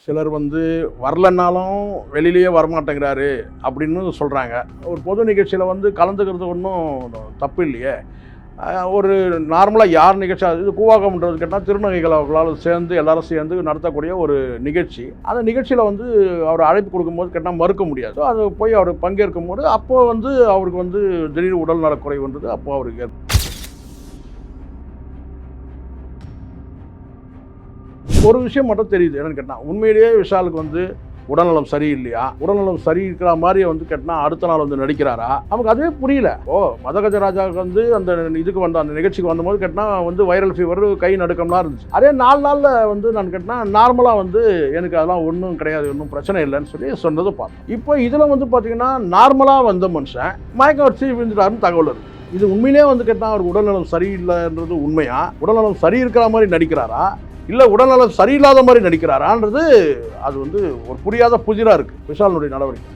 சிலர் வந்து வரலன்னாலும் வெளியிலேயே வரமாட்டேங்கிறாரு அப்படின்னு சொல்கிறாங்க. ஒரு பொது நிகழ்ச்சியில் வந்து கலந்துக்கிறது ஒன்றும் தப்பு இல்லையே. ஒரு நார்மலாக யார் நிகழ்ச்சி இது கூவாகம்ன்றது கேட்டால் திருநங்கைகள் அவர்களால் சேர்ந்து எல்லாரும் சேர்ந்து நடத்தக்கூடிய ஒரு நிகழ்ச்சி. அந்த நிகழ்ச்சியில் வந்து அவர் அழைப்பு கொடுக்கும்போது கேட்டால் மறுக்க முடியாது. ஸோ அது போய் அவர் பங்கேற்கும் போது அப்போது வந்து அவருக்கு வந்து திடீர் உடல் நலக்குறைவுன்றது அப்போது அவருக்கு ஒரு விஷயம் மட்டும் தெரியுது. என்னன்னு கேட்டால் உண்மையிலேயே விஷாலுக்கு வந்து உடல்நலம் சரியில்லையா, உடல்நலம் சரி இருக்கிற மாதிரியே வந்து கேட்டால் அடுத்த நாள் வந்து நடிக்கிறாரா, நமக்கு அதுவே புரியல. மதகஜராஜாவுக்கு வந்து அந்த இதுக்கு வந்த அந்த நிகழ்ச்சிக்கு வந்தபோது கேட்டால் வந்து வைரல் ஃபீவர், கை நடுக்கம்லாம் இருந்துச்சு. அதே 4 நாளில் வந்து நான் கேட்டால் நார்மலாக வந்து எனக்கு அதெல்லாம் ஒன்றும் கிடையாது, ஒன்றும் பிரச்சனை இல்லைன்னு சொல்லி சொன்னதை பார்த்தோம். இப்போ இதில் வந்து பார்த்தீங்கன்னா நார்மலாக வந்த மனுஷன் மயக்கம் வச்சு விழுந்துட்டாருன்னு தகவல் இருக்குது. இது உண்மையிலே வந்து கேட்டால் அவருக்கு உடல்நலம் சரியில்லைன்றது உண்மையா, உடல்நலம் சரி இருக்கிற மாதிரி நடிக்கிறாரா, இல்லை உடல்நலம் சரியில்லாத மாதிரி நடிக்கிறாரான்றது அது வந்து ஒரு புரியாத புதிராக இருக்குது விஷாலினுடைய நடவடிக்கை.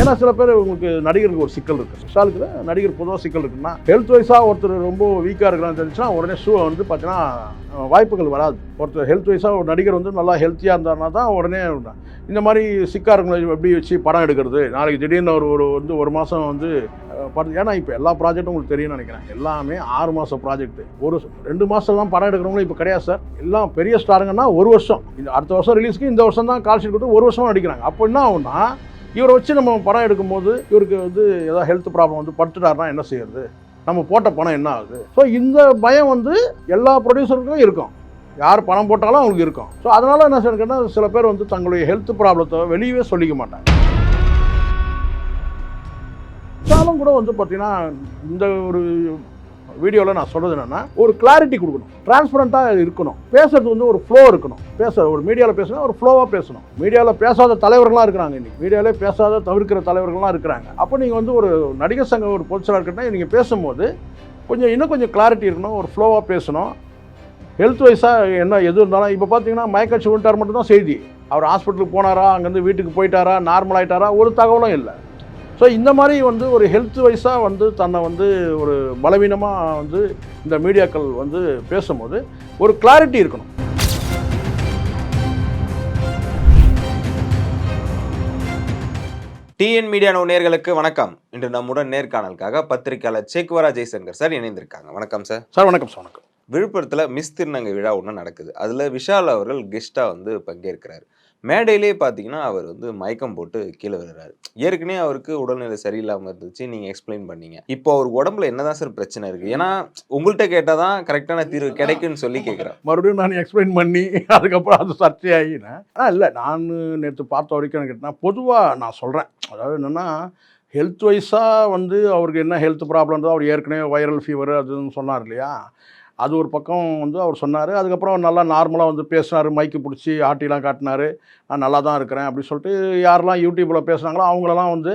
ஏன்னா சில பேர் உங்களுக்கு நடிகருக்கு ஒரு சிக்கல் இருக்குது. விஷாலுக்கு நடிகர் பொதுவாக சிக்கல் இருக்குன்னா, ஹெல்த் வைஸாக ஒருத்தர் ரொம்ப வீக்காக இருக்கிறான்னு தெரிஞ்சுன்னா உடனே வந்து பார்த்தீங்கன்னா வாய்ப்புகள் வராது. ஒருத்தர் ஹெல்த் வைஸாக ஒரு நடிகர் வந்து நல்லா ஹெல்த்தியாக இருந்தாருன்னா தான் உடனே இந்த மாதிரி சிக்காரங்களை எப்படி வச்சு படம் எடுக்கிறது. நாளைக்கு திடீர்னு ஒரு மாதம் வந்து ஏன்னா இப்போ எல்லா ப்ராஜெக்டும் உங்களுக்கு தெரியும்னு நினைக்கிறேன். எல்லாமே 6 மாதம் ப்ராஜெக்ட். 2 மாதம் தான் படம் எடுக்கிறவங்களும் இப்போ கிடையாது சார். எல்லாம் பெரிய ஸ்டாருங்கன்னா 1 வருஷம், இந்த அடுத்த வருஷம் ரிலீஸ்க்கு இந்த வருஷம் தான் கால் ஷீட் கொடுத்து 1 வருஷமாக நடிக்கிறாங்க. அப்போ என்ன ஆகும்னா, இவரை வச்சு நம்ம படம் எடுக்கும்போது இவருக்கு வந்து ஏதாவது ஹெல்த் ப்ராப்ளம் வந்து படுத்துட்டாருன்னா என்ன செய்யறது, நம்ம போட்ட பணம் என்ன ஆகுது. ஸோ இந்த பயம் வந்து எல்லா ப்ரொடியூசருக்கும் இருக்கும். யார் பணம் போட்டாலும் அவங்களுக்கு இருக்கும். ஸோ அதனால் என்ன செய்யணும்னா, சில பேர் வந்து தங்களுடைய ஹெல்த் ப்ராப்ளத்தை வெளியவே சொல்லிக்க மாட்டாங்க. கூட வந்து பார்த்தீங்கன்னா இந்த ஒரு வீடியோவில் நான் சொல்கிறது என்னென்னா, ஒரு கிளாரிட்டி கொடுக்கணும், டிரான்ஸ்பரண்ட்டாக இருக்கணும், பேசுறது வந்து ஒரு ஃப்ளோ இருக்கணும். ஒரு மீடியாவில் பேசுனா ஒரு ஃப்ளோவாக பேசணும். மீடியாவில் பேசாத தலைவர்கள்லாம் இருக்கிறாங்க, இன்றைக்கி மீடியாவிலே பேசாத தவிர்க்கிற தலைவர்கள்லாம் இருக்கிறாங்க. அப்போ நீங்கள் வந்து ஒரு நடிகர் சங்க ஒரு பொதுச்செயலாளர் இருக்கட்டும், நீங்கள் பேசும்போது இன்னும் கொஞ்சம் கிளாரிட்டி இருக்கணும், ஒரு ஃப்ளோவாக பேசணும். ஹெல்த் வைஸாக என்ன எது இருந்தாலும் இப்போ பார்த்தீங்கன்னா மயக்கடிச்சு விட்டார் மட்டும்தான் செய்தி. அவர் ஹாஸ்பிட்டலுக்கு போனாரா, அங்கேருந்து வீட்டுக்கு போயிட்டாரா, நார்மல் ஆகிட்டாரா, ஒரு தகவலும் இல்லை. ஸோ இந்த மாதிரி வந்து ஒரு ஹெல்த் வைஸாக வந்து தன்னை வந்து ஒரு பலவீனமாக வந்து இந்த மீடியாக்கள் வந்து பேசும்போது ஒரு கிளாரிட்டி இருக்கணும். டிஎன் மீடியா நேயர்களுக்கு வணக்கம். இன்று நம்முடன் நேர்காணலுக்காக பத்திரிகையாளர் சேக்குவரா ஜெய்சங்கர் சார் இணைந்திருக்காங்க. வணக்கம் சார். சார் வணக்கம் சார். வணக்கம். விழுப்புரத்தில் மிஸ் திருநங்கை விழா ஒன்று நடக்குது. அதில் விஷால் அவர்கள் கெஸ்ட்டாக வந்து பங்கேற்கிறார். மேடையிலே பார்த்தீங்கன்னா அவர் வந்து மயக்கம் போட்டு கீழே விழுறாரு. ஏற்கனவே அவருக்கு உடல்நிலை சரியில்லாமல் இருந்துச்சு, நீங்கள் எக்ஸ்பிளைன் பண்ணீங்க. இப்போ அவர் உடம்புல என்னதான் சார் பிரச்சனை இருக்குது? ஏன்னா உங்கள்கிட்ட கேட்டால் தான் கரெக்டான தீர்வு கிடைக்குன்னு சொல்லி கேட்குறேன். மறுபடியும் நான் எக்ஸ்பிளைன் பண்ணி அதுக்கப்புறம் அது சர்ச்சையாகினேன். ஆனால் இல்லை, நான் நேற்று பார்த்த வரைக்கும் கேட்டால் பொதுவாக நான் சொல்கிறேன். அதாவது என்னென்னா, ஹெல்த் வைஸாக வந்து அவருக்கு என்ன ஹெல்த் ப்ராப்ளம் தான், அவர் ஏற்கனவே வைரல் ஃபீவர் அதுன்னு சொன்னார் இல்லையா, அது ஒரு பக்கம் வந்து அவர் சொன்னார். அதுக்கப்புறம் நல்லா நார்மலாக வந்து பேசினார், மைக்கு பிடிச்சி ஆட்டிலாம் காட்டினார், நான் நல்லா தான் இருக்கிறேன் அப்படின்னு சொல்லிட்டு யாரெல்லாம் யூடியூப்பில் பேசுனாங்களோ அவங்களெல்லாம் வந்து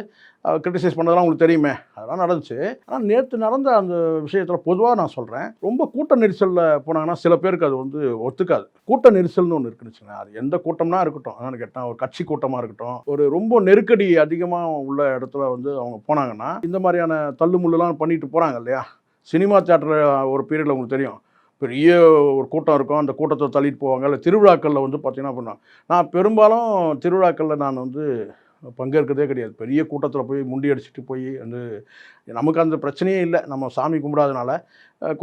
கிரிட்டிசைஸ் பண்ணதெல்லாம் உங்களுக்கு தெரியுமே, அதெல்லாம் நடந்துச்சு. ஆனால் நேற்று நடந்த அந்த விஷயத்தில் பொதுவாக நான் சொல்கிறேன், ரொம்ப கூட்ட நெரிசலில் போனாங்கன்னா சில பேருக்கு அது வந்து ஒத்துக்காது. கூட்ட நெரிசல்னு ஒன்று இருக்குன்னு, அது எந்த கூட்டம்னா இருக்கட்டும், என்னென்னு கேட்டால் ஒரு கட்சி கூட்டமாக இருக்கட்டும், ஒரு ரொம்ப நெருக்கடி அதிகமாக உள்ள இடத்துல வந்து அவங்க போனாங்கன்னா இந்த மாதிரியான தள்ளுமுள்ளுலாம் பண்ணிட்டு போகிறாங்க இல்லையா. சினிமா தியேட்டரில் ஒரு பீரியடில் உங்களுக்கு தெரியும், பெரிய ஒரு கூட்டம் இருக்கும், அந்த கூட்டத்தை தள்ளிட்டு போவாங்க. இல்லை திருவிழாக்களில் வந்து பார்த்தீங்கன்னா அப்படின்னா, நான் பெரும்பாலும் திருவிழாக்களில் நான் வந்து பங்கேற்கிறதே கிடையாது. பெரிய கூட்டத்தில் போய் முண்டி அடிச்சுட்டு போய் வந்து நமக்கு அந்த பிரச்சனையே இல்லை. நம்ம சாமி கும்பிடாதனால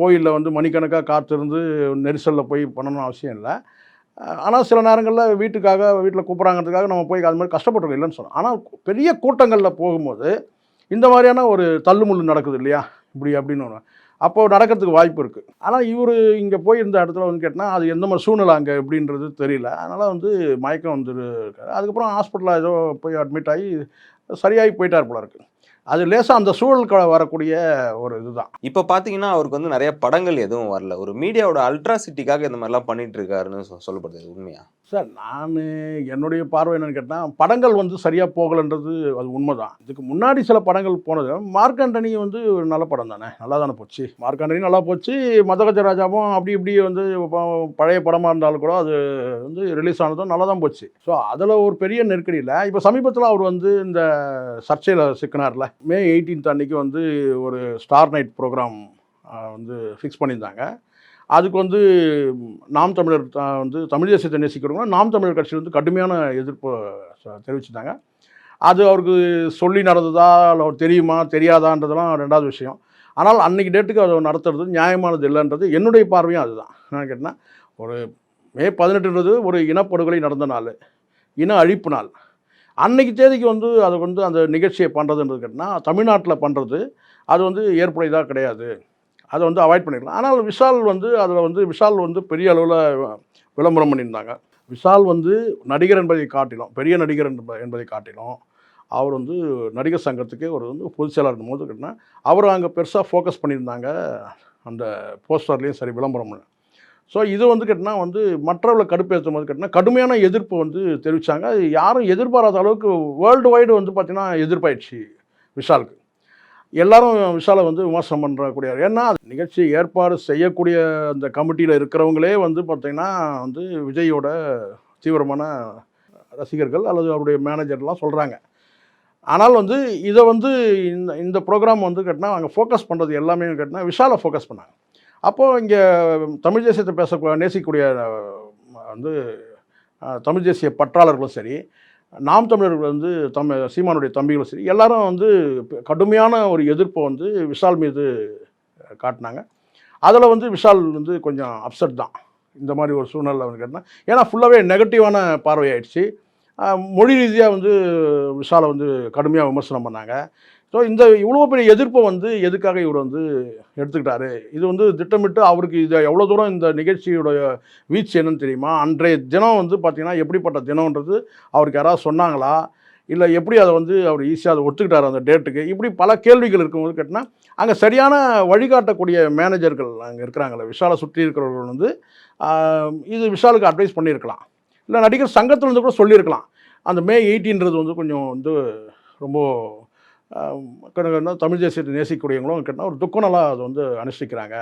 கோயிலில் வந்து மணிக்கணக்காக காத்திருந்து நெரிசலில் போய் பண்ணணும்னு அவசியம் இல்லை. ஆனால் சில நேரங்களில் வீட்டில் கூப்பிட்றாங்கிறதுக்காக நம்ம போய் அது மாதிரி கஷ்டப்பட்டுருக்கோம், இல்லைன்னு சொன்னோம். ஆனால் பெரிய கூட்டங்களில் போகும்போது இந்த மாதிரியான ஒரு தள்ளுமுள்ளு நடக்குது இல்லையா, இப்படி அப்படின்னு ஒன்று அப்போது நடக்கிறதுக்கு வாய்ப்பு இருக்குது. ஆனால் இவர் இங்கே போய் இந்த இடத்துல வந்து கேட்டால் அது எந்த மாதிரி சூழ்நிலை அங்கே எப்படின்றது தெரியல. அதனால் வந்து மயக்கம் வந்துருக்காரு. அதுக்கப்புறம் ஹாஸ்பிட்டலில் ஏதோ போய் அட்மிட் ஆகி சரியாகி போயிட்டார் போல இருக்குது. அது லேசாக அந்த சூழலுக்கு வரக்கூடிய ஒரு இதுதான். இப்போ பார்த்தீங்கன்னா அவருக்கு வந்து நிறைய படங்கள் எதுவும் வரல. ஒரு மீடியாவோட அல்ட்ராசிட்டிக்காக இந்த மாதிரிலாம் பண்ணிட்டு இருக்காருன்னு சொல்லப்படுது, உண்மையா சார்? நான் என்னுடைய பார்வை என்னென்னு கேட்டால், படங்கள் வந்து சரியாக போகலைன்றது அது உண்மை தான். இதுக்கு முன்னாடி சில படங்கள் போனது, மார்க் ஆண்டனி வந்து ஒரு நல்ல படம் தானே, நல்லா தானே போச்சு. மார்க் ஆண்டனி நல்லா போச்சு. மதகஜராஜாவும் அப்படி இப்படி வந்து பழைய படமாக இருந்தாலும் கூட அது வந்து ரிலீஸ் ஆனதும் நல்லா தான் போச்சு. ஸோ அதில் ஒரு பெரிய நெருக்கடி இல்லை. இப்போ சமீபத்தில் அவர் வந்து இந்த சர்ச்சையில் சிக்கினார்ல, May 18 அன்னைக்கு வந்து ஒரு ஸ்டார் நைட் ப்ரோக்ராம் வந்து ஃபிக்ஸ் பண்ணியிருந்தாங்க. அதுக்கு வந்து நாம் தமிழர் வந்து தமிழ் தேசியத்தை நேசிக்கிறவங்க நாம் தமிழர் கட்சியில் வந்து கடுமையான எதிர்ப்பு தெரிவிச்சிட்டாங்க. அது அவருக்கு சொல்லி நடந்ததா, இல்லை அவர் தெரியுமா தெரியாதான்றதெல்லாம் 2வது விஷயம். ஆனால் அன்றைக்கி டேட்டுக்கு அதை நடத்துறது நியாயமானது இல்லைன்றது என்னுடைய பார்வையும் அதுதான். என்னென்னு கேட்டால், ஒரு மே 18ன்றது ஒரு இனப்படுகொலை நடந்த நாள், இன அழிப்பு நாள். அன்னைக்கு தேதிக்கு வந்து அதை வந்து அந்த நிகழ்ச்சியை பண்ணுறதுன்றது கேட்டால் தமிழ்நாட்டில் பண்ணுறது அது வந்து ஏற்புடையதாக கிடையாது. அதை வந்து அவாய்ட் பண்ணிடலாம். ஆனால் விஷால் வந்து அதில் வந்து விஷால் வந்து பெரிய அளவில் விளம்பரம் பண்ணியிருந்தாங்க. விஷால் வந்து நடிகர் என்பதை காட்டிலும், பெரிய நடிகர் என்பதை காட்டிலும், அவர் வந்து நடிகர் சங்கத்துக்கே ஒரு வந்து பொதுச் செயலாளர் இருக்கும்போது கேட்டால் அவர் அங்கே பெருசாக ஃபோக்கஸ் பண்ணியிருந்தாங்க அந்த போஸ்டர்லேயும் சரி விளம்பரம். ஸோ இது வந்து கேட்டினா வந்து மற்றவர்களை கடுப்பேற்றும் போது கேட்டினா கடுமையான எதிர்ப்பு வந்து தெரிவித்தாங்க. அது யாரும் எதிர்பாராத அளவுக்கு வேர்ல்டு வைடு வந்து பார்த்திங்கன்னா எதிர்ப்பாயிடுச்சு விஷாலுக்கு. எல்லாரும் விஷாலை வந்து விமர்சனம் பண்ணுறக்கூடிய, ஏன்னா நிகழ்ச்சி ஏற்பாடு செய்யக்கூடிய அந்த கமிட்டியில் இருக்கிறவங்களே வந்து பார்த்திங்கன்னா வந்து விஜயோட தீவிரமான ரசிகர்கள் அல்லது அவருடைய மேனேஜர்லாம் சொல்கிறாங்க. ஆனால் வந்து இதை வந்து இந்த ப்ரோக்ராம் வந்து கேட்டினா அங்கே ஃபோக்கஸ் பண்ணுறது எல்லாமே கேட்டினா விஷாலை ஃபோக்கஸ் பண்ணாங்க. அப்போது இங்கே தமிழ் தேசியத்தை நேசிக்கக்கூடிய வந்து தமிழ் தேசிய பற்றாளர்களும் சரி, நாம் தமிழர்கள் வந்து சீமானுடைய தம்பிகளும் சரி, எல்லாரும் வந்து கடுமையான ஒரு எதிர்ப்பை வந்து விஷால் மீது காட்டினாங்க. அதில் வந்து விஷால் வந்து கொஞ்சம் அப்செட் தான் இந்த மாதிரி ஒரு சூழ்நிலை வந்து கேட்டால். ஏன்னா ஃபுல்லாகவே நெகட்டிவான பார்வையாயிடுச்சு. மொழி ரீதியாக வந்து விஷாலை வந்து கடுமையாக விமர்சனம் பண்ணாங்க. ஸோ இந்த இவ்வளோ பெரிய எதிர்ப்பை வந்து எதுக்காக இவர் வந்து எடுத்துக்கிட்டாரு? இது வந்து திட்டமிட்டு அவருக்கு இதை எவ்வளோ தூரம் இந்த நிகழ்ச்சியுடைய வீச்சு என்னன்னு தெரியுமா? அன்றைய தினம் வந்து பார்த்திங்கன்னா எப்படிப்பட்ட தினம்ன்றது அவருக்கு யாராவது சொன்னாங்களா? இல்லை எப்படி அதை வந்து அவர் ஈஸியாக அதை ஒத்துக்கிட்டார் அந்த டேட்டுக்கு? இப்படி பல கேள்விகள் இருக்கும்போது கேட்டினா அங்கே சரியான வழிகாட்டக்கூடிய மேனேஜர்கள் அங்கே இருக்கிறாங்களே, விஷாலை சுற்றி இருக்கிறவர்கள் வந்து இது விஷாலுக்கு அட்வைஸ் பண்ணியிருக்கலாம். இல்லை நடிகர் சங்கத்திலேருந்து கூட சொல்லியிருக்கலாம். அந்த மே 18ன்றது வந்து கொஞ்சம் வந்து ரொம்ப தமிழ் தேசியத்தை நேசிக்கக்கூடியவங்களும் கேட்டால் ஒரு துக்க நாளாக அதை வந்து அனுஷ்டிக்கிறாங்க.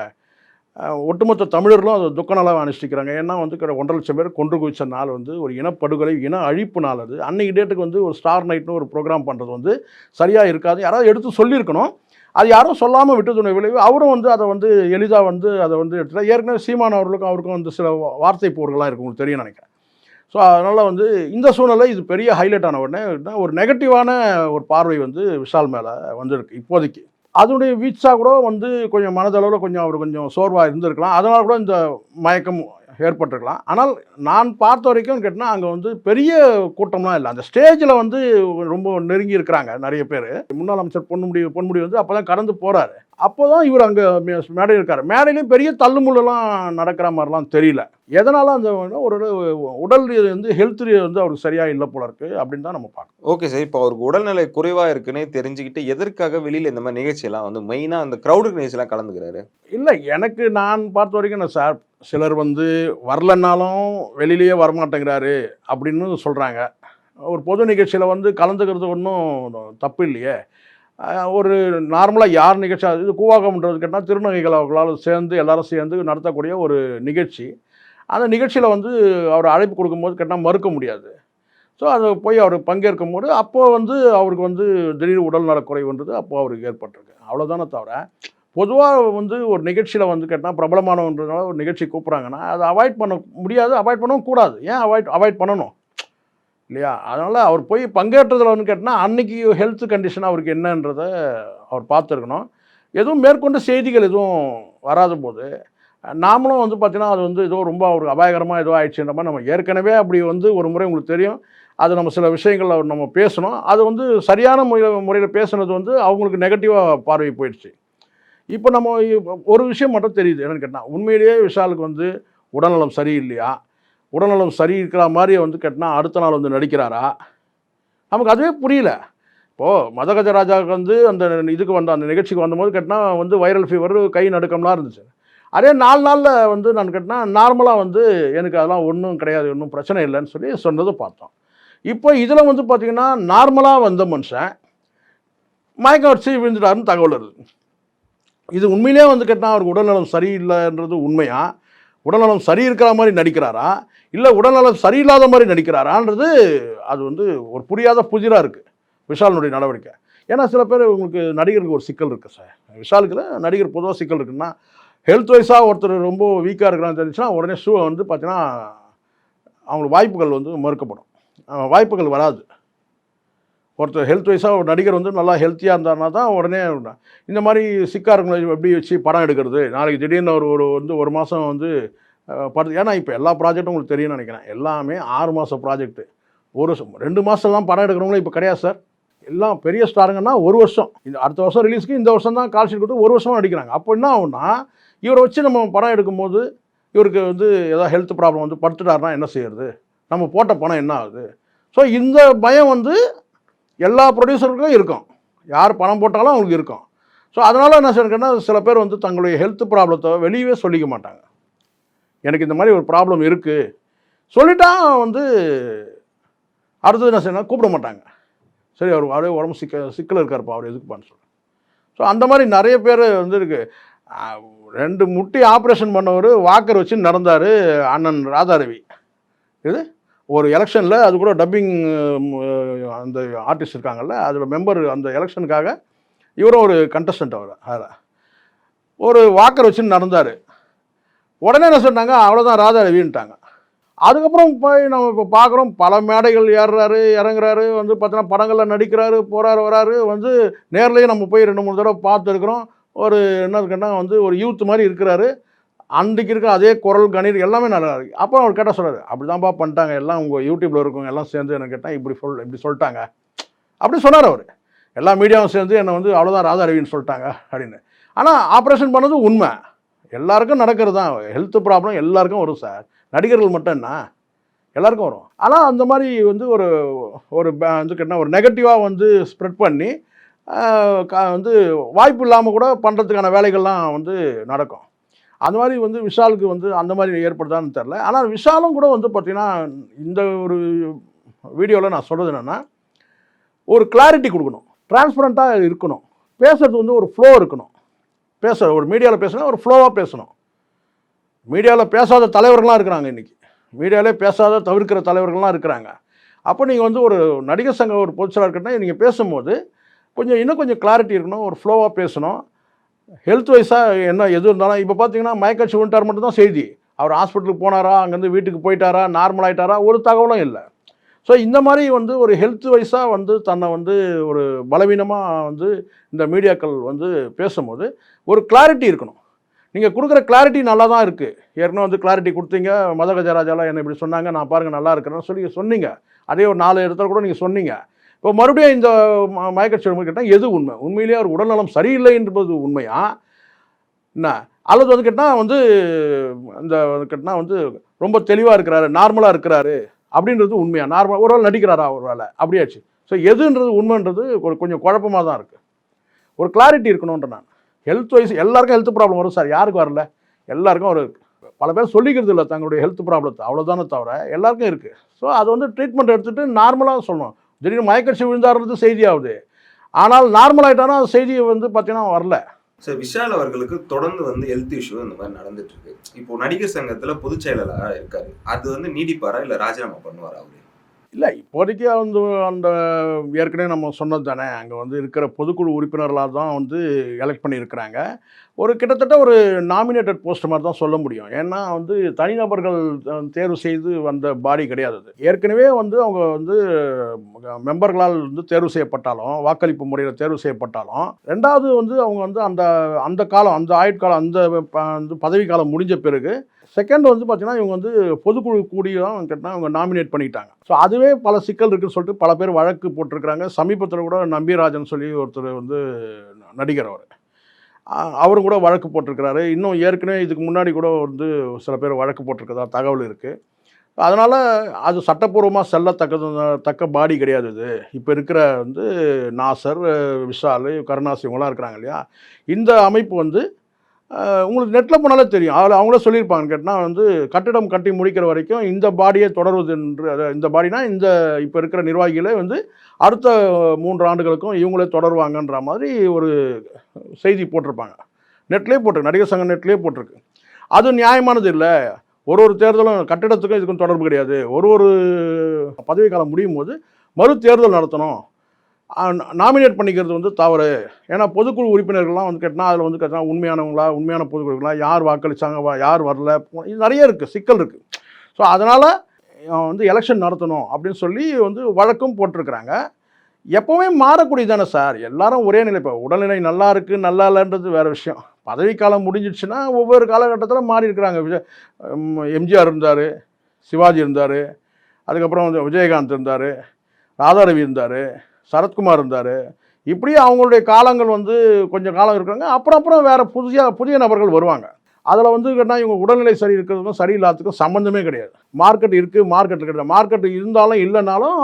ஒட்டுமொத்த தமிழர்களும் அதை துக்க நாளாக அனுஷ்டிக்கிறாங்க. ஏன்னா வந்து 1,50,000 பேர் கொன்று குவிச்ச நாள் வந்து ஒரு இனப்படுகொலை, இன அழிப்பு நாள். அது அன்றைக்கி டேட்டுக்கு வந்து ஒரு ஸ்டார் நைட்னு ஒரு ப்ரோக்ராம் பண்ணுறது வந்து சரியாக இருக்காது. யாராவது எடுத்து சொல்லியிருக்கணும். அது யாரும் சொல்லாமல் விட்டதுடைய விளைவு அவரும் வந்து அதை வந்து எளிதாக வந்து அதை வந்து எடுத்துகிட்டு, ஏற்கனவே சீமான் அவருக்கும் வந்து சில வார்த்தை போர்கள்லாம் இருக்கும், உங்களுக்கு தெரியும் நினைக்கிறேன். ஸோ அதனால் வந்து இந்த சூழ்நிலை இது பெரிய ஹைலைட் ஆன உடனே ஒரு நெகட்டிவான ஒரு பார்வை வந்து விஷால் மேலே வந்துருக்கு இப்போதைக்கு. அதனுடைய வீச்சாக கூட வந்து கொஞ்சம் மனதளவில் கொஞ்சம் அவர் கொஞ்சம் சோர்வாக இருந்திருக்கலாம். அதனால் கூட இந்த மயக்கம் ஏற்பட்டிருக்கலாம். ஆனால் நான் பார்த்த வரைக்கும் கேட்டால் அங்கே வந்து பெரிய கூட்டம்லாம் இல்லை. அந்த ஸ்டேஜில் வந்து ரொம்ப நெருங்கி இருக்கிறாங்க நிறைய பேர். முன்னாள் அமைச்சர் பொன்முடி வந்து அப்போ தான் கடந்து போகிறாரு. அப்போ தான் இவர் அங்கே மேடையில் இருக்கார். மேடையிலையும் பெரிய தள்ளுமுள்ளெல்லாம் நடக்கிற மாதிரிலாம் தெரியல. எதனால் அந்த ஒரு உடல் வந்து ஹெல்த் வந்து அவருக்கு சரியாக இல்லை போல இருக்குது அப்படின்னு தான் நம்ம பார்க்கணும். Okay sir. இப்போ அவருக்கு உடல்நிலை குறைவாக இருக்குன்னே தெரிஞ்சுக்கிட்டு எதற்காக வெளியில் இந்த மாதிரி நிகழ்ச்சியெல்லாம் வந்து மெயினாக அந்த க்ரௌடு நிகழ்ச்சியெல்லாம் கலந்துக்கிறாரு? இல்லை, எனக்கு நான் பார்த்த வரைக்கும் நான் சார் சிலர் வந்து வரலன்னாலும் வெளியிலேயே வரமாட்டேங்கிறாரு அப்படின்னு சொல்கிறாங்க. ஒரு பொது நிகழ்ச்சியில் வந்து கலந்துக்கிறது ஒன்றும் தப்பு இல்லையே. ஒரு நார்மலாக யார் நிகழ்ச்சி இது கூவாகம்ன்றது கேட்டால் திருநங்கைகள் அவர்களால் சேர்ந்து எல்லாரும் சேர்ந்து நடத்தக்கூடிய ஒரு நிகழ்ச்சி. அந்த நிகழ்ச்சியில் வந்து அவர் அழைப்பு கொடுக்கும்போது கேட்டால் மறுக்க முடியாது. ஸோ அது போய் அவர் பங்கேற்கும் போது அப்போது வந்து அவருக்கு வந்து திடீர் உடல்நலக்குறைவுன்றது அப்போது அவருக்கு ஏற்பட்டிருக்கு. அவ்வளோதானே தவிர பொதுவாக வந்து ஒரு நிகழ்ச்சியில் வந்து கேட்டால் பிரபலமானவன்றதுனால ஒரு நிகழ்ச்சி கூப்பிட்றாங்கன்னா அதை அவாய்ட் பண்ண முடியாது, அவாய்ட் பண்ணவும் கூடாது. ஏன் அவாய்ட் பண்ணணும் இல்லையா? அதனால் அவர் போய் பங்கேற்றதில் வந்து கேட்டால் அன்றைக்கி ஹெல்த் கண்டிஷன் அவருக்கு என்னன்றதை அவர் பார்த்துருக்கணும். எதுவும் மேற்கொண்டு செய்திகள் எதுவும் வராத போது நாமளும் வந்து பார்த்திங்கன்னா அது வந்து ஏதோ ரொம்ப அவருக்கு அபாயகரமாக ஏதோ ஆயிடுச்சுன்ற மாதிரி நம்ம ஏற்கனவே அப்படி வந்து ஒரு முறை உங்களுக்கு தெரியும். அது நம்ம சில விஷயங்கள் நம்ம பேசணும். அது வந்து சரியான முறையில் பேசுனது வந்து அவங்களுக்கு நெகட்டிவாக பார்வை போயிடுச்சு. இப்போ நம்ம ஒரு விஷயம் மட்டும் தெரியுது என்னென்னு கேட்டால், உண்மையிலேயே விஷாலுக்கு வந்து உடல்நலம் சரியில்லையா? உடல்நலம் சரி இருக்கிற மாதிரி வந்து கேட்டால் அடுத்த நாள் வந்து நடிக்கிறாரா? நமக்கு அதுவே புரியல. இப்போது மதகஜராஜாவுக்கு வந்து அந்த இதுக்கு அந்த நிகழ்ச்சிக்கு வந்தபோது கேட்டால் வந்து வைரல் ஃபீவர், கை நடுக்கம்லாம் இருந்துச்சு. அதே 4 நாளில் வந்து நான் கேட்டால் நார்மலாக வந்து எனக்கு அதெல்லாம் ஒன்றும் கிடையாது, ஒன்றும் பிரச்சனை இல்லைன்னு சொல்லி சொன்னதை பார்த்தோம். இப்போ இதில் வந்து பார்த்திங்கன்னா நார்மலாக வந்த மனுஷன் மயக்கம் அடிச்சு விழுந்துட்டாருன்னு தகவல் இருக்குது. இது உண்மையிலே வந்து கேட்டால் அவருக்கு உடல்நலம் சரியில்லைன்றது உண்மையா? உடல்நலம் சரி இருக்கிற மாதிரி நடிக்கிறாரா? இல்லை உடல்நலம் சரியில்லாத மாதிரி நடிக்கிறாரான்றது அது வந்து ஒரு புரியாத புதிராக இருக்குது விஷாலினுடைய நடவடிக்கை. ஏன்னா சில பேர் உங்களுக்கு நடிகருக்கு ஒரு சிக்கல் இருக்குது சார். விஷாலுக்கு நடிகர் பொதுவாக சிக்கல் இருக்குன்னா, ஹெல்த் வைஸாக ஒருத்தர் ரொம்ப வீக்காக இருக்கிறான்னு தெரிஞ்சுன்னா உடனே வந்து பார்த்தீங்கன்னா அவங்களுக்கு வாய்ப்புகள் வந்து மறுக்கப்படும், வாய்ப்புகள் வராது. ஒருத்தர் ஹெல்த் வைஸாக ஒரு நடிகர் வந்து நல்லா ஹெல்த்தியாக இருந்தாருனா தான் உடனே இந்த மாதிரி சிக்கா இருக்கவங்களை எப்படி வச்சு படம் எடுக்கிறது. நாளைக்கு திடீர்னு ஒரு மாதம் வந்து படத்து, ஏன்னா இப்போ எல்லா ப்ராஜெக்ட்டும் உங்களுக்கு தெரியும்னு நினைக்கிறேன். எல்லாமே 6 மாத ப்ராஜெக்ட்டு. 1 வருஷம் 2 மாதம்லாம் படம் எடுக்கிறவங்களும் இப்போ கிடையாது சார். எல்லாம் பெரிய ஸ்டாருங்கன்னா 1 வருஷம், இந்த அடுத்த வருஷம் ரிலீஸ்க்கு இந்த வருஷம் தான் கால் ஷீட் கொடுத்து 1 வருஷமாக நடிக்கிறாங்க. அப்போ என்ன ஆகும்னா, இவரை வச்சு நம்ம படம் எடுக்கும்போது இவருக்கு வந்து ஏதாவது ஹெல்த் ப்ராப்ளம் வந்து படுத்துட்டாருன்னா என்ன செய்யறது, நம்ம போட்ட பணம் என்ன ஆகுது. ஸோ இந்த பயம் வந்து எல்லா ப்ரொடியூசருக்கும் இருக்கும், யார் பணம் போட்டாலும் அவங்களுக்கு இருக்கும். ஸோ அதனால் என்ன சொல்கிறேன்னா, சில பேர் வந்து தங்களுடைய ஹெல்த் ப்ராப்ளத்தை வெளியவே சொல்லிக்க மாட்டாங்க. எனக்கு இந்த மாதிரி ஒரு ப்ராப்ளம் இருக்குது சொல்லிட்டா வந்து அடுத்தது என்ன செய்யணும், கூப்பிட மாட்டாங்க. சரி அவர் அப்படியே உடம்பு சிக்கல் இருக்காருப்பா, அவர் எதுக்குப்பான்னு சொல்லி. ஸோ அந்த மாதிரி நிறைய பேர் வந்து இருக்குது. 2 முட்டி ஆப்ரேஷன் பண்ணவர் வாக்கர் வச்சு நடந்தார் அண்ணன் ராதாரவி. இது ஒரு எலெக்ஷனில், அது கூட டப்பிங் அந்த ஆர்டிஸ்ட் இருக்காங்கல்ல, அதோட மெம்பர், அந்த எலெக்ஷனுக்காக இவரும் ஒரு கண்டஸ்டன்ட். அவர் அதில் ஒரு வாக்கர் வச்சுன்னு நடந்தார். உடனே என்ன சொன்னாங்க, அவ்வளோதான் ராதாரவின்ட்டாங்க. அதுக்கப்புறம் போய் நம்ம இப்போ பார்க்குறோம், பல மேடைகள் ஏறுறாரு இறங்குறாரு, வந்து பார்த்தீங்கன்னா படங்களில் நடிக்கிறாரு, போகிறாரு வராரு, வந்து நேர்லேயே நம்ம போய் 2-3 தடவை பார்த்துருக்குறோம். ஒரு என்ன இருக்குன்னா வந்து ஒரு யூத் மாதிரி இருக்கிறாரு. அன்றைக்கு இருக்கிற அதே குரல் கணீர் எல்லாமே நல்லா இருக்குது. அப்போ அவர் கேட்டால் சொல்கிறாரு, அப்படி தான்ப்பா பண்ணிட்டாங்க எல்லாம், உங்கள் யூடியூப்பில் இருக்கவங்க எல்லாம் சேர்ந்து என்ன கேட்டால் இப்படி சொல்லிட்டாங்க அப்படி சொன்னார் அவர். எல்லா மீடியாவும் சேர்ந்து என்னை வந்து அவ்வளோதான் ராதாரவின்னு சொல்லிட்டாங்க அப்படின்னு. ஆனால் ஆப்ரேஷன் பண்ணது உண்மை, எல்லாருக்கும் நடக்கிறது தான். ஹெல்த் ப்ராப்ளம் எல்லாருக்கும் வரும் சார், நடிகர்கள் மட்டும் என்ன, எல்லாருக்கும் வரும். ஆனால் அந்த மாதிரி வந்து வந்து கேட்டால் ஒரு நெகட்டிவாக வந்து ஸ்ப்ரெட் பண்ணி வந்து வாய்ப்பு இல்லாமல் கூட பண்ணுறதுக்கான வேலைகள்லாம் வந்து நடக்கும். அந்த மாதிரி வந்து விஷாலுக்கு வந்து அந்த மாதிரி ஏற்படுதான்னு தெரில. ஆனால் விஷாலும் கூட வந்து பார்த்திங்கன்னா இந்த ஒரு வீடியோவில் நான் சொல்கிறது என்னென்னா, ஒரு கிளாரிட்டி கொடுக்கணும், டிரான்ஸ்பரண்ட்டாக இருக்கணும், பேசுகிறது வந்து ஒரு ஃப்ளோ இருக்கணும். ஒரு மீடியாவில் பேசுனா ஒரு ஃப்ளோவாக பேசணும். மீடியாவில் பேசாத தலைவர்கள்லாம் இருக்கிறாங்க இன்றைக்கி, மீடியாவிலே பேசாத தவிர்க்கிற தலைவர்கள்லாம் இருக்கிறாங்க. அப்போ நீங்கள் வந்து ஒரு நடிகர் சங்க ஒரு பொதுச்செயலாளர் இருக்கட்டும், நீங்கள் பேசும்போது இன்னும் கொஞ்சம் கிளாரிட்டி இருக்கணும், ஒரு ஃப்ளோவாக பேசணும். ஹெல்த் வைஸாக என்ன எது இருந்தாலும், இப்போ பார்த்தீங்கன்னா மயக்கடிச்சு விழுந்துட்டார் மட்டும்தான் செய்தி. அவர் ஹாஸ்பிட்டலுக்கு போனாரா, அங்கேருந்து வீட்டுக்கு போயிட்டாரா, நார்மல் ஆகிட்டாரா, ஒரு தகவலும் இல்லை. ஸோ இந்த மாதிரி வந்து ஒரு ஹெல்த் வைஸாக வந்து தன்னை வந்து ஒரு பலவீனமாக வந்து இந்த மீடியாக்கள் வந்து பேசும்போது ஒரு கிளாரிட்டி இருக்கணும். நீங்கள் கொடுக்குற கிளாரிட்டி நல்லா தான் இருக்குது. ஏற்கனவே வந்து கிளாரிட்டி கொடுத்தீங்க, மத கஜராஜாலாம் என்ன இப்படி சொன்னாங்க, நான் பாருங்கள் நல்லா இருக்கிறேன்னு சொல்லி சொன்னீங்க. அதே ஒரு 4 இடத்துல கூட நீங்கள் சொன்னீங்க. இப்போ மறுபடியும் இந்த மயக்கடிச்சு கேட்டால் எது உண்மை? உண்மையிலேயே அவர் உடல்நலம் சரியில்லை என்பது உண்மையா என்ன, அல்லது வந்து கேட்டால் வந்து இந்த கேட்டால் வந்து ரொம்ப தெளிவாக இருக்கிறாரு, நார்மலாக இருக்கிறாரு அப்படின்றது உண்மையா? நார்மலாக ஒரு வேளை நடிக்கிறாரா ஒரு வேளை அப்படியாச்சு. ஸோ எதுன்றது உண்மைன்றது கொஞ்சம் குழப்பமாக தான் இருக்குது. ஒரு கிளாரிட்டி இருக்கணுன்ற நான். ஹெல்த் வைஸ் எல்லாருக்கும் ஹெல்த் ப்ராப்ளம் வரும் சார், யாருக்கு வரல? எல்லாருக்கும் ஒரு பல பேர் சொல்லிக்கிறது இல்லை தங்களுடைய ஹெல்த் ப்ராப்ளத்தை, அவ்வளோதானே தவிர எல்லாருக்கும் இருக்குது. ஸோ அது வந்து ட்ரீட்மெண்ட் எடுத்துகிட்டு நார்மலாக சொல்லணும். திடீர்னு மயக்கடிச்சு விழுந்தாருன்றது செய்தி ஆகுது, ஆனால் நார்மல் ஆகிட்டானா அந்த செய்தியை வந்து பார்த்தீங்கன்னா வரல. சார், விஷால் அவர்களுக்கு தொடர்ந்து வந்து ஹெல்த் இஷ்யூ இந்த மாதிரி நடந்துட்டு இருக்கு. இப்போ நடிகர் சங்கத்துல பொதுச் செயலாளராக இருக்காரு, அது வந்து நீடிப்பாரா இல்ல ராஜினாமா பண்ணுவாரா அவரு? இல்லை, இப்போதைக்கு வந்து அந்த ஏற்கனவே நம்ம சொன்னது தானே, அங்கே வந்து இருக்கிற பொதுக்குழு உறுப்பினர்களாக தான் வந்து எலெக்ட் பண்ணியிருக்கிறாங்க. கிட்டத்தட்ட ஒரு நாமினேட்டட் போஸ்ட் மாதிரி தான் சொல்ல முடியும். ஏன்னா வந்து தனிநபர்கள் தேர்வு செய்து வந்த பாடி கிடையாது அது. ஏற்கனவே வந்து அவங்க வந்து மெம்பர்களால் வந்து தேர்வு செய்யப்பட்டாலும், வாக்களிப்பு முறையில் தேர்வு செய்யப்பட்டாலும், ரெண்டாவது வந்து அவங்க வந்து அந்த காலம், அந்த ஆயுட்காலம், அந்த பதவி காலம் முடிஞ்ச பிறகு செகண்ட் வந்து பார்த்தீங்கன்னா இவங்க வந்து பொதுக்குழு கூடி தான் கேட்டால் அவங்க நாமினேட் பண்ணிக்கிட்டாங்க. ஸோ அதுவே பல சிக்கல் இருக்குன்னு சொல்லிட்டு பல பேர் வழக்கு போட்டிருக்கிறாங்க. சமீபத்தில் கூட நம்பிராஜன் சொல்லி ஒருத்தர் வந்து நடிகர், அவரும் கூட வழக்கு போட்டிருக்கிறாரு. இன்னும் ஏற்கனவே இதுக்கு முன்னாடி கூட வந்து சில பேர் வழக்கு போட்டிருக்கதா தகவல் இருக்குது. அதனால் அது சட்டப்பூர்வமாக தக்க பாடி கிடையாது இது. இப்போ இருக்கிற வந்து நாசர், விஷால், கருணாஸ் இவங்களாம் இருக்கிறாங்க இல்லையா, இந்த அமைப்பு வந்து உங்களுக்கு நெட்டில் போனாலே தெரியும். அவங்களே சொல்லியிருப்பாங்க கேட்டால் வந்து கட்டிடம் கட்டி முடிக்கிற வரைக்கும் இந்த பாடியை தொடர்வது என்று, இந்த பாடினா இந்த இப்போ இருக்கிற நிர்வாகிகளே வந்து அடுத்த 3 ஆண்டுகளுக்கும் இவங்களே தொடருவாங்கன்ற மாதிரி ஒரு செய்தி போட்டிருப்பாங்க. நெட்லேயே போட்டிருக்கு, நடிகர் சங்கம் நெட்லேயே போட்டிருக்கு. அது நியாயமானது இல்லை. ஒரு தேர்தலும் கட்டிடத்துக்கும் இதுக்கும் தொடர்பு கிடையாது. ஒரு பதவி காலம் முடியும் போது மறு தேர்தல் நடத்தணும். நாமினேட் பண்ணிக்கிறது வந்து தவறு. ஏன்னா பொதுக்குழு உறுப்பினர்கள்லாம் வந்து கேட்டால் அதில் வந்து கேட்டால் உண்மையானவங்களா, உண்மையான பொதுக்குழுங்களா, யார் வாக்களிச்சாங்க, யார் வரல, இது நிறைய இருக்குது, சிக்கல் இருக்குது. ஸோ அதனால் வந்து எலெக்ஷன் நடத்தணும் அப்படின்னு சொல்லி வந்து வழக்கும் போட்டிருக்கிறாங்க. எப்போவுமே மாறக்கூடியது தானே சார். எல்லாரும் ஒரே நிலை. இப்போ உடல்நிலை நல்லா இருக்குது, நல்லா இல்லைன்றது வேறு விஷயம். பதவிக்காலம் முடிஞ்சிடுச்சுன்னா ஒவ்வொரு காலகட்டத்தில் மாறி இருக்கிறாங்க. எம்ஜிஆர் இருந்தார், சிவாஜி இருந்தார், அதுக்கப்புறம் வந்து விஜயகாந்த் இருந்தார், ராதாரவி இருந்தார், சரத்குமார் இருந்தார். இப்படி அவங்களுடைய காலங்கள் வந்து கொஞ்சம் காலம் இருக்கிறாங்க. அப்புறம் வேறு புதிய நபர்கள் வருவாங்க. அதில் வந்து கேட்டால் இவங்க உடல்நிலை சரி இருக்கிறதுக்கும் சரியில்லாததுக்கும் சம்மந்தமே கிடையாது. மார்க்கெட் இருக்குது, மார்க்கெட்டில் கிடையாது. மார்க்கெட் இருந்தாலும் இல்லைனாலும்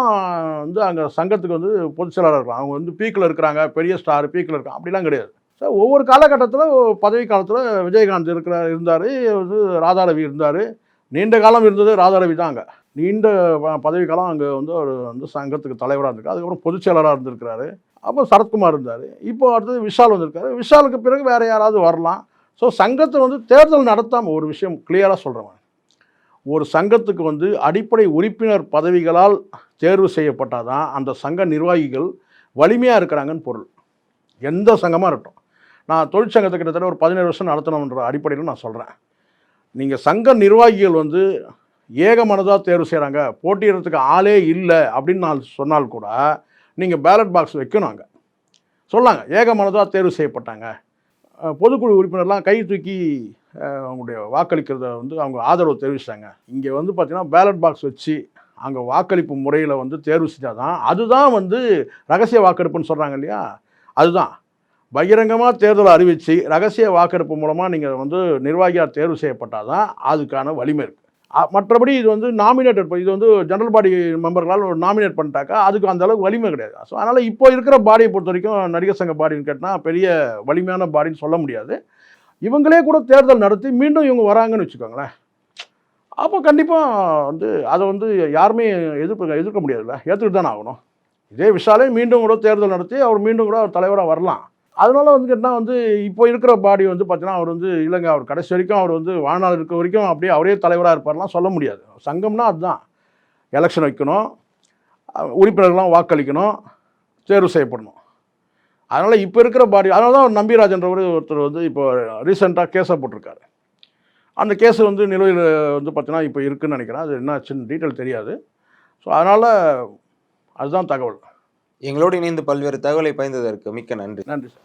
வந்து அங்கே சங்கத்துக்கு வந்து பொதுச் செயலாளர் இருக்கலாம். அவங்க வந்து பீக்கில் இருக்கிறாங்க, பெரிய ஸ்டார் பீக்கில் இருக்காங்க, அப்படிலாம் கிடையாது. ஸோ ஒவ்வொரு காலகட்டத்தில் பதவி காலத்தில் விஜயகாந்த் இருந்தார், வந்து ராதாரவி இருந்தார். நீண்ட காலம் இருந்தது ராதாரவி தான். அங்கே நீண்ட பதவி காலம் அங்கே வந்து அவர் வந்து சங்கத்துக்கு தலைவராக இருந்திருக்காரு. அதுக்கப்புறம் பொதுச் செயலராக இருந்திருக்கிறாரு. அப்புறம் சரத்குமார் இருந்தார். இப்போ அடுத்தது விஷால் வந்திருக்காரு. விஷாலுக்கு பிறகு வேறு யாராவது வரலாம். ஸோ சங்கத்தை வந்து தேர்தல் நடத்தாமல் ஒரு விஷயம் கிளியராக சொல்கிறேன். ஒரு சங்கத்துக்கு வந்து அடிப்படை உறுப்பினர் பதவிகளால் தேர்வு செய்யப்பட்டால் தான் அந்த சங்க நிர்வாகிகள் வலிமையாக இருக்கிறாங்கன்னு பொருள். எந்த சங்கமாக இருக்கட்டும். நான் தொழிற்சங்கத்தை கிட்டத்தட்ட ஒரு 17 வருஷம் நடத்தணுன்ற அடிப்படையில் நான் சொல்கிறேன். நீங்கள் சங்க நிர்வாகிகள் வந்து ஏகமனதாக தேர்வு செய்கிறாங்க, போட்டியிடறதுக்கு ஆளே இல்லை அப்படின்னு நான் சொன்னால் கூட நீங்கள் பேலட் பாக்ஸ் வைக்கணும். அங்கே சொல்லாங்க ஏகமனதாக தேர்வு செய்யப்பட்டாங்க. பொதுக்குழு உறுப்பினர்லாம் கை தூக்கி அவங்களுடைய வாக்களிக்கிறத வந்து அவங்க ஆதரவு தெரிவிச்சிட்டாங்க. இங்கே வந்து பார்த்திங்கன்னா பேலட் பாக்ஸ் வச்சு அங்கே வாக்களிப்பு முறையில் வந்து தேர்வு செஞ்சால் தான் அதுதான் வந்து ரகசிய வாக்கெடுப்புன்னு சொல்கிறாங்க இல்லையா, அதுதான் பகிரங்கமாக தேர்தலை அறிவித்து ரகசிய வாக்கெடுப்பு மூலமாக நீங்கள் வந்து நிர்வாகியாக தேர்வு செய்யப்பட்டால் தான் அதுக்கான வலிமை இருக்குது. மற்றபடி இது வந்து நாமினேட்டட், இது வந்து ஜெனரல் பாடி மெம்பர்களால் ஒரு நாமினேட் பண்ணிட்டாக்கா அதுக்கு அந்த அளவுக்கு வலிமை கிடையாது. ஸோ அதனால் இப்போ இருக்கிற பாடியை பொறுத்த வரைக்கும் நடிகர் சங்க பாடின்னு கேட்டால் பெரிய வலிமையான பாடின்னு சொல்ல முடியாது. இவங்களே கூட தேர்தல் நடத்தி மீண்டும் இவங்க வராங்கன்னு வச்சுக்கோங்களேன், அப்போ கண்டிப்பாக வந்து அதை வந்து யாருமே எதிர்க்க முடியாதுல்ல, ஏற்றுக்கிட்டு தானே ஆகணும். இதே விஷாலே மீண்டும் கூட தேர்தல் நடத்தி அவர் மீண்டும் கூட அவர் தலைவராக வரலாம். அதனால வந்து கேட்டால் வந்து இப்போ இருக்கிற பாடி வந்து பார்த்தீங்கன்னா அவர் வந்து இல்லைங்க, அவர் கடைசி வரைக்கும் அவர் வந்து வாழ்நாள் இருக்க வரைக்கும் அப்படியே அவரே தலைவராக இருப்பார்லாம் சொல்ல முடியாது. சங்கம்னா அதுதான், எலெக்ஷன் வைக்கணும், உறுப்பினர்கள்லாம் வாக்களிக்கணும், தேர்வு செய்யப்படணும். அதனால் இப்போ இருக்கிற பாடி, அதனால தான் நம்பிராஜன்றவர் ஒருத்தர் வந்து இப்போ ரீசெண்டாக கேஸை போட்டிருக்காரு. அந்த கேஸு வந்து நிலுவையில் வந்து பார்த்தீங்கன்னா இப்போ இருக்குதுன்னு நினைக்கிறேன். அது என்ன ஆச்சுன்னு டீட்டெயில் தெரியாது. ஸோ அதனால் அதுதான் தகவல். எங்களோடு இணைந்து பல்வேறு தகவலை பகிர்ந்ததற்கு மிக்க நன்றி. நன்றி சார்.